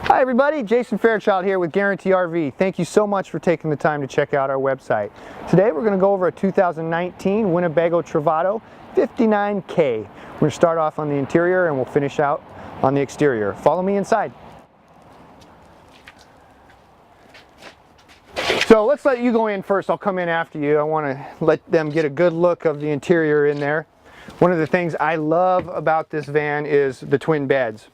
Hi everybody, Jason.Fairchild here with Guaranty RV. Thank you so much for taking the time to check out our website. Today we're going to go over a 2019 Winnebago Travato 59K. We're going to start off on the interior and we'll finish out on the exterior. Follow me inside. So let's let you go in first. I'll come in after you. I want to let them get a good look of the interior in there. One of the things I love about this van is the twin beds.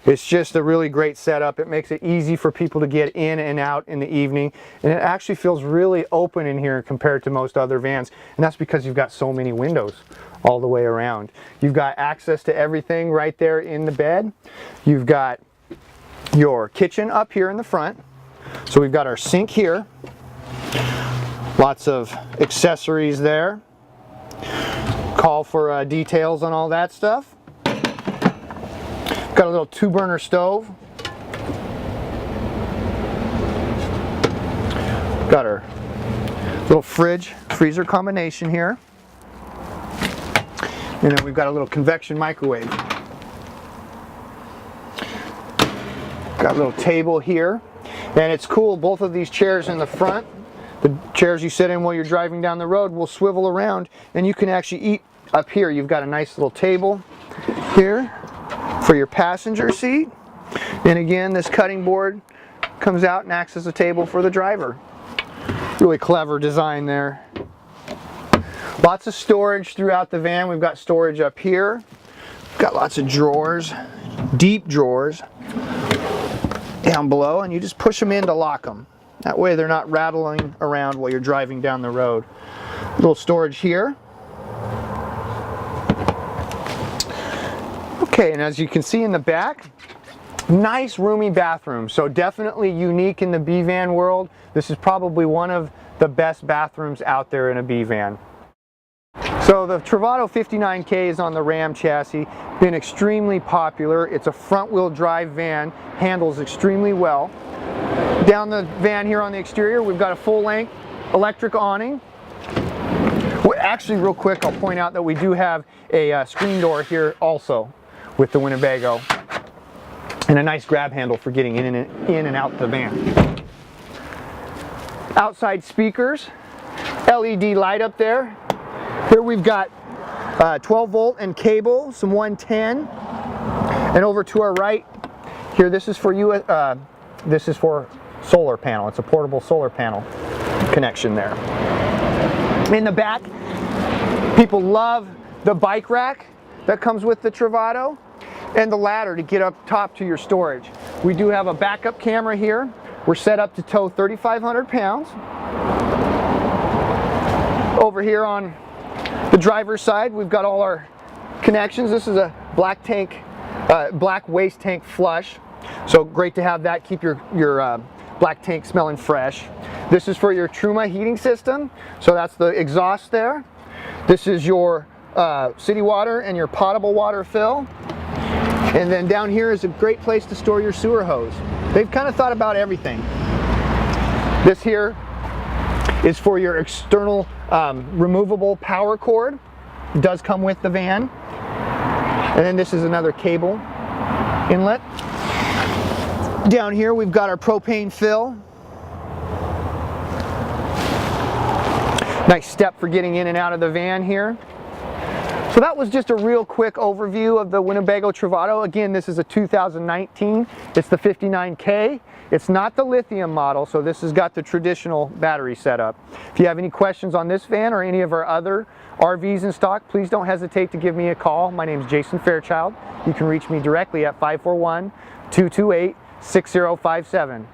It's just a really great setup. It makes it easy for people to get in and out in the evening, and it actually feels really open in here compared to most other vans, and that's because you've got so many windows all the way around. You've got access to everything right there in the bed. You've got your kitchen up here in the front, so we've got our sink here, lots of accessories there. Call for details on all that stuff. Got a little 2-burner stove. Got our little freezer combination here. And then we've got a little convection microwave. Got a little table here. And it's cool, both of these chairs in the front, the chairs you sit in while you're driving down the road, will swivel around and you can actually eat up here. You've got a nice little table here for your passenger seat, and again this cutting board comes out and acts as a table for the driver. Really clever design there. Lots of storage throughout the van. We've got storage up here, got lots of drawers, deep drawers down below, and you just push them in to lock them. That way they're not rattling around while you're driving down the road. A little storage here. Okay, and as you can see in the back, nice roomy bathroom. So definitely unique in the B van world. This is probably one of the best bathrooms out there in a B van. So the Travato 59K is on the Ram chassis, been extremely popular. It's a front wheel drive van, handles extremely well. Down the van here on the exterior, we've got a full length electric awning. Actually, real quick, I'll point out that we do have a screen door here also with the Winnebago, and a nice grab handle for getting in and out the van. Outside speakers, LED light up there. Here we've got 12 volt and cable, some 110, and over to our right here, this is for solar panel. It's a portable solar panel connection there. In the back, people love the bike rack that comes with the Travato and the ladder to get up top to your storage. We do have a backup camera here. We're set up to tow 3,500 pounds. Over here on the driver's side, we've got all our connections. This is a black waste tank flush. So great to have that, keep your black tank smelling fresh. This is for your Truma heating system. So that's the exhaust there. This is your city water and your potable water fill. And then down here is a great place to store your sewer hose. They've kind of thought about everything. This here is for your external removable power cord. It does come with the van. And then this is another cable inlet. Down here we've got our propane fill. Nice step for getting in and out of the van here. So that was just a real quick overview of the Winnebago Travato. Again, this is a 2019. It's the 59K. It's not the lithium model, so this has got the traditional battery setup. If you have any questions on this van or any of our other RVs in stock, please don't hesitate to give me a call. My name is Jason.Fairchild. You can reach me directly at 541-228-6057.